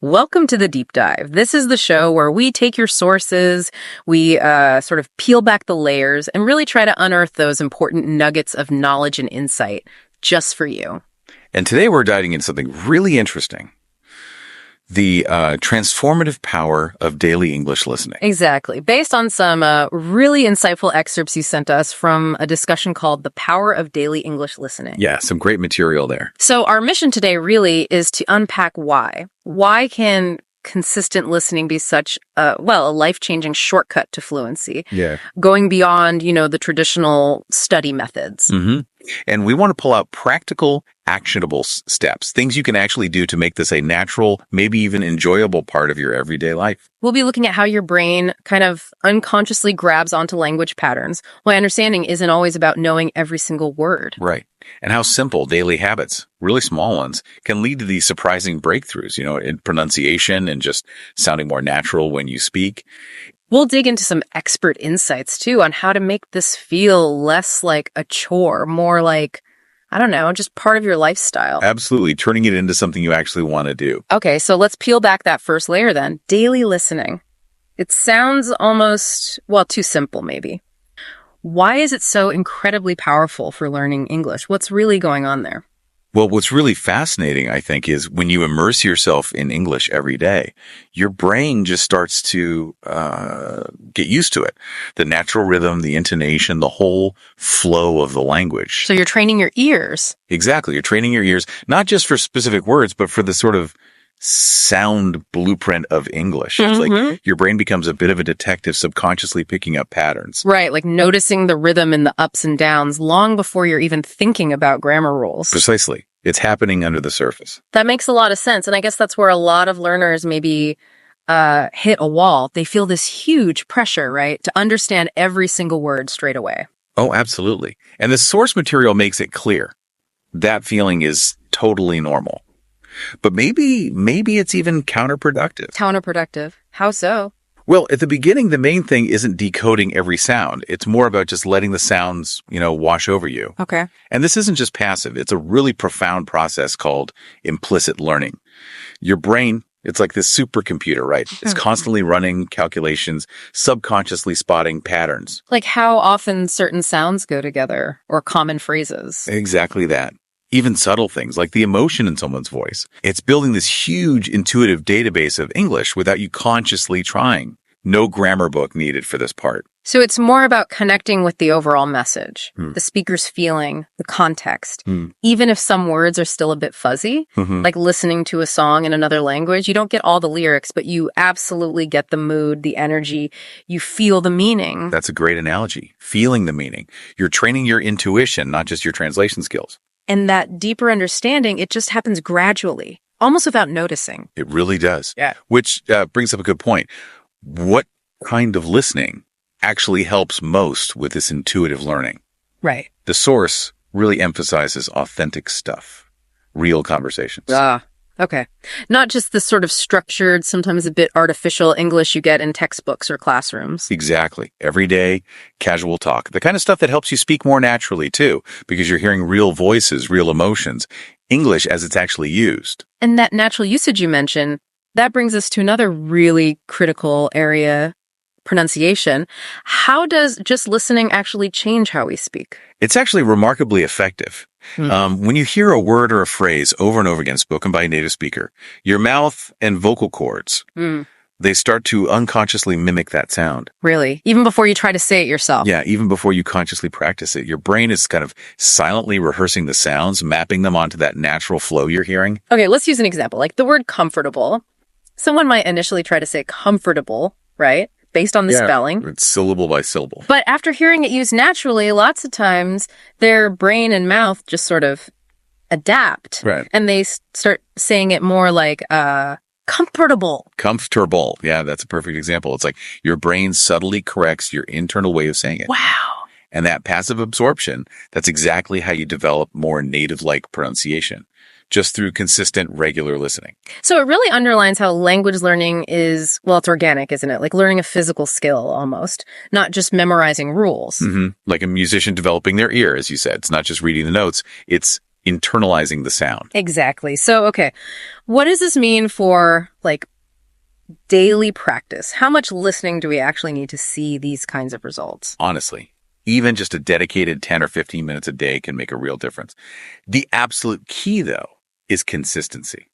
Welcome to the Deep Dive. This is the show where we take your sources, we sort of peel back the layers, and really try to unearth those important nuggets of knowledge and insight just for you. And today we're diving into something really interesting. The transformative power of daily English listening. Exactly. Based on some really insightful excerpts you sent us from a discussion called The Power of Daily English Listening. Yeah, some great material there. So our mission today really is to unpack why. Why can consistent listening be such a life-changing shortcut to fluency? Yeah. Going beyond, the traditional study methods. Mm-hmm. And we want to pull out practical, actionable steps, things you can actually do to make this a natural, maybe even enjoyable part of your everyday life. We'll be looking at how your brain kind of unconsciously grabs onto language patterns. While understanding isn't always about knowing every single word. Right. And how simple daily habits, really small ones, can lead to these surprising breakthroughs, in pronunciation and just sounding more natural when you speak. We'll dig into some expert insights, too, on how to make this feel less like a chore, more like, just part of your lifestyle. Absolutely. Turning it into something you actually want to do. Okay, so let's peel back that first layer then. Daily listening. It sounds almost, too simple maybe. Why is it so incredibly powerful for learning English? What's really going on there? Well, what's really fascinating, I think, is when you immerse yourself in English every day, your brain just starts to get used to it. The natural rhythm, the intonation, the whole flow of the language. So you're training your ears. Exactly. You're training your ears, not just for specific words, but for the sort of sound blueprint of English. It's like your brain becomes a bit of a detective, subconsciously picking up patterns. Right, like noticing the rhythm and the ups and downs long before you're even thinking about grammar rules. Precisely. It's happening under the surface. That makes a lot of sense. And I guess that's where a lot of learners maybe hit a wall. They feel this huge pressure, right, to understand every single word straight away. Oh, absolutely. And the source material makes it clear. That feeling is totally normal. But maybe it's even counterproductive. Counterproductive? How so? Well, at the beginning, the main thing isn't decoding every sound. It's more about just letting the sounds, wash over you. Okay. And this isn't just passive. It's a really profound process called implicit learning. Your brain, it's like this supercomputer, right? It's constantly running calculations, subconsciously spotting patterns. Like how often certain sounds go together or common phrases. Exactly that. Even subtle things like the emotion in someone's voice. It's building this huge intuitive database of English without you consciously trying. No grammar book needed for this part. So it's more about connecting with the overall message, the speaker's feeling, the context. Even if some words are still a bit fuzzy, like listening to a song in another language, you don't get all the lyrics, but you absolutely get the mood, the energy. You feel the meaning. That's a great analogy. Feeling the meaning. You're training your intuition, not just your translation skills. And that deeper understanding, it just happens gradually, almost without noticing. It really does. Yeah. Which brings up a good point. What kind of listening actually helps most with this intuitive learning? Right. The source really emphasizes authentic stuff, real conversations. Okay. Not just the sort of structured, sometimes a bit artificial English you get in textbooks or classrooms. Exactly. Everyday, casual talk. The kind of stuff that helps you speak more naturally, too, because you're hearing real voices, real emotions, English as it's actually used. And that natural usage you mentioned, that brings us to another really critical area, pronunciation. How does just listening actually change how we speak? It's actually remarkably effective. When you hear a word or a phrase over and over again spoken by a native speaker, your mouth and vocal cords, they start to unconsciously mimic that sound. Really? Even before you try to say it yourself? Yeah, even before you consciously practice it. Your brain is kind of silently rehearsing the sounds, mapping them onto that natural flow you're hearing. Okay, let's use an example. Like the word comfortable. Someone might initially try to say comfortable, right? Based on the spelling. It's syllable by syllable. But after hearing it used naturally, lots of times their brain and mouth just sort of adapt. Right. And they start saying it more like comfortable. Comfortable. Yeah, that's a perfect example. It's like your brain subtly corrects your internal way of saying it. Wow. And that passive absorption, that's exactly how you develop more native-like pronunciation. Just through consistent, regular listening. So it really underlines how language learning is, it's organic, isn't it? Like learning a physical skill almost, not just memorizing rules. Like a musician developing their ear, as you said. It's not just reading the notes. It's internalizing the sound. Exactly. So, okay, what does this mean for like daily practice? How much listening do we actually need to see these kinds of results? Honestly, even just a dedicated 10 or 15 minutes a day can make a real difference. The absolute key, though, is consistency.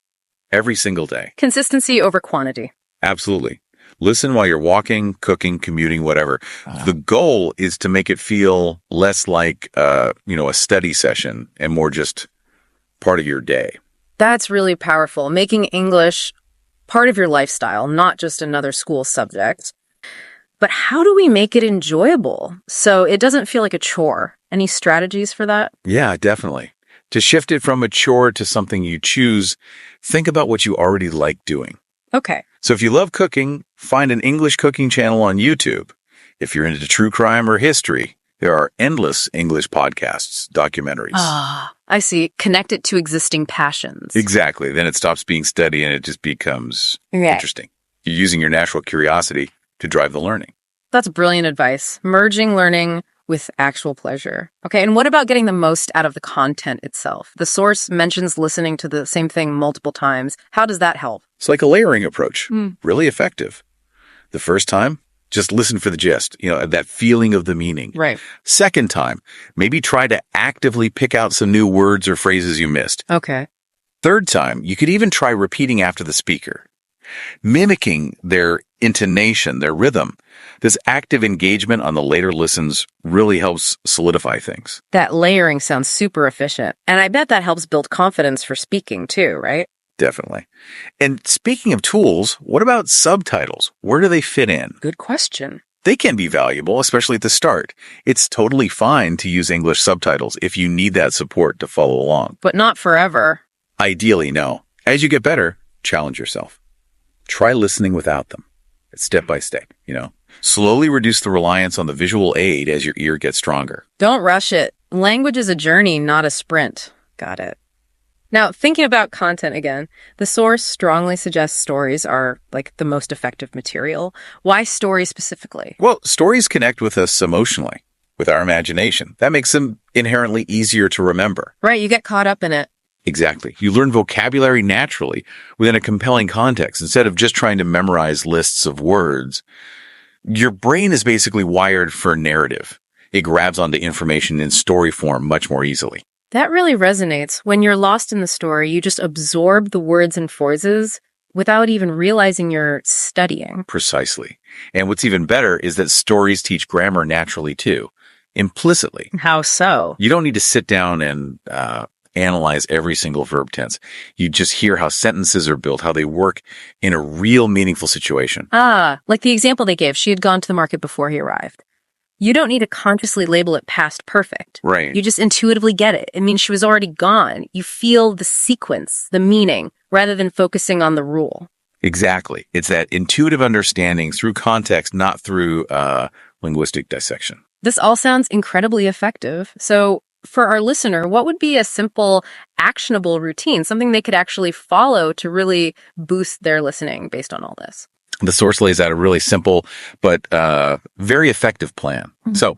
Every single day. Consistency over quantity. Absolutely. Listen while you're walking, cooking, commuting, whatever. The goal is to make it feel less like, a study session and more just part of your day. That's really powerful. Making English part of your lifestyle, not just another school subject. But how do we make it enjoyable so it doesn't feel like a chore? Any strategies for that? Yeah, definitely. To shift it from a chore to something you choose, think about what you already like doing. Okay. So if you love cooking, find an English cooking channel on YouTube. If you're into true crime or history, there are endless English podcasts, documentaries. I see. Connect it to existing passions. Exactly. Then it stops being study and it just becomes interesting. You're using your natural curiosity to drive the learning. That's brilliant advice. Merging learning with actual pleasure. Okay, and what about getting the most out of the content itself? The source mentions listening to the same thing multiple times. How does that help? It's like a layering approach. Really effective. The first time, just listen for the gist, that feeling of the meaning. Right. Second time, maybe try to actively pick out some new words or phrases you missed. Okay. Third time, you could even try repeating after the speaker, mimicking their intonation, their rhythm. This active engagement on the later listens really helps solidify things. That layering sounds super efficient. And I bet that helps build confidence for speaking too, right? Definitely. And speaking of tools, what about subtitles? Where do they fit in? Good question. They can be valuable, especially at the start. It's totally fine to use English subtitles if you need that support to follow along. But not forever. Ideally, no. As you get better, challenge yourself. Try listening without them. It's step by step, Slowly reduce the reliance on the visual aid as your ear gets stronger. Don't rush it. Language is a journey, not a sprint. Got it. Now, thinking about content again, the source strongly suggests stories are like the most effective material. Why stories specifically? Well, stories connect with us emotionally, with our imagination. That makes them inherently easier to remember. Right, you get caught up in it. Exactly. You learn vocabulary naturally within a compelling context instead of just trying to memorize lists of words. Your brain is basically wired for narrative. It grabs onto information in story form much more easily. That really resonates. When you're lost in the story, you just absorb the words and phrases without even realizing you're studying. Precisely. And what's even better is that stories teach grammar naturally too, implicitly. How so? You don't need to sit down and analyze every single verb tense. You just hear how sentences are built, how they work in a real meaningful situation. Like the example they gave, she had gone to the market before he arrived. You don't need to consciously label it past perfect. Right. You just intuitively get it. It means she was already gone. You feel the sequence, the meaning, rather than focusing on the rule. Exactly. It's that intuitive understanding through context, not through linguistic dissection. This all sounds incredibly effective. So for our listener, what would be a simple, actionable routine, something they could actually follow to really boost their listening based on all this? The source lays out a really simple but very effective plan. So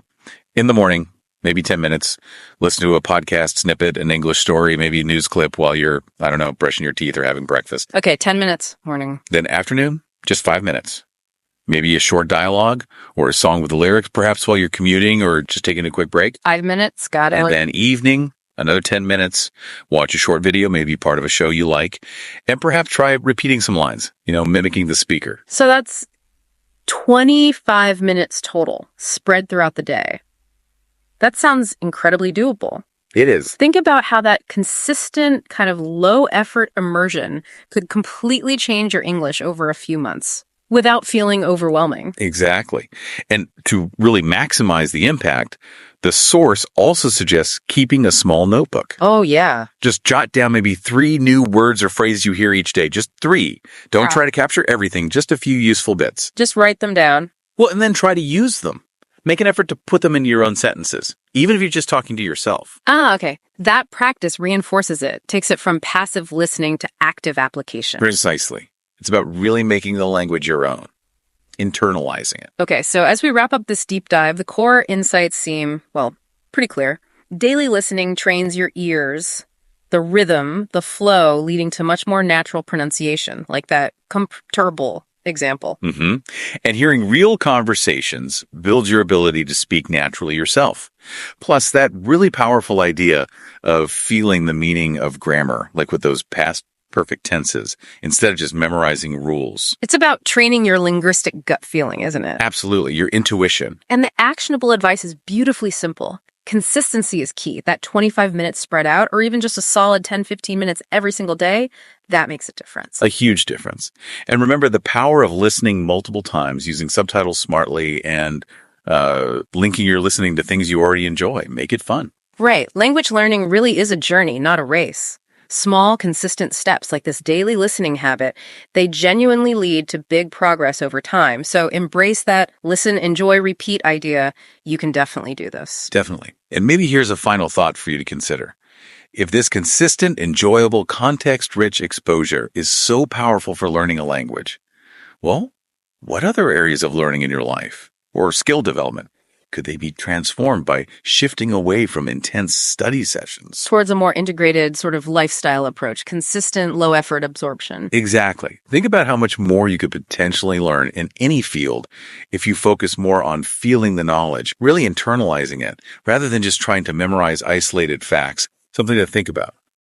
in the morning, maybe 10 minutes, listen to a podcast snippet, an English story, maybe a news clip while you're, brushing your teeth or having breakfast. Okay, 10 minutes, morning. Then afternoon, just 5 minutes. Maybe a short dialogue or a song with the lyrics, perhaps while you're commuting or just taking a quick break. 5 minutes, got it. And then evening, another 10 minutes, watch a short video, maybe part of a show you like, and perhaps try repeating some lines, mimicking the speaker. So that's 25 minutes total, spread throughout the day. That sounds incredibly doable. It is. Think about how that consistent kind of low effort immersion could completely change your English over a few months without feeling overwhelming. Exactly. And to really maximize the impact, the source also suggests keeping a small notebook. Oh, yeah. Just jot down maybe 3 new words or phrases you hear each day. Just 3. Don't try to capture everything, just a few useful bits. Just write them down. Well, and then try to use them. Make an effort to put them into your own sentences, even if you're just talking to yourself. Okay. That practice reinforces it, takes it from passive listening to active application. Precisely. It's about really making the language your own, internalizing it. Okay, so as we wrap up this deep dive, the core insights seem, pretty clear. Daily listening trains your ears the rhythm, the flow, leading to much more natural pronunciation, like that comfortable example. Mm-hmm. And hearing real conversations builds your ability to speak naturally yourself. Plus, that really powerful idea of feeling the meaning of grammar, like with those past perfect tenses, instead of just memorizing rules. It's about training your linguistic gut feeling, isn't it? Absolutely, your intuition. And the actionable advice is beautifully simple. Consistency is key. That 25 minutes spread out, or even just a solid 10, 15 minutes every single day, that makes a difference. A huge difference. And remember the power of listening multiple times, using subtitles smartly, and linking your listening to things you already enjoy. Make it fun. Right. Language learning really is a journey, not a race. Small, consistent steps like this daily listening habit, they genuinely lead to big progress over time. So embrace that listen, enjoy, repeat idea. You can definitely do this. Definitely. And maybe here's a final thought for you to consider. If this consistent, enjoyable, context-rich exposure is so powerful for learning a language, well, what other areas of learning in your life or skill development could they be transformed by shifting away from intense study sessions? Towards a more integrated sort of lifestyle approach, consistent, low-effort absorption. Exactly. Think about how much more you could potentially learn in any field if you focus more on feeling the knowledge, really internalizing it, rather than just trying to memorize isolated facts. Something to think about.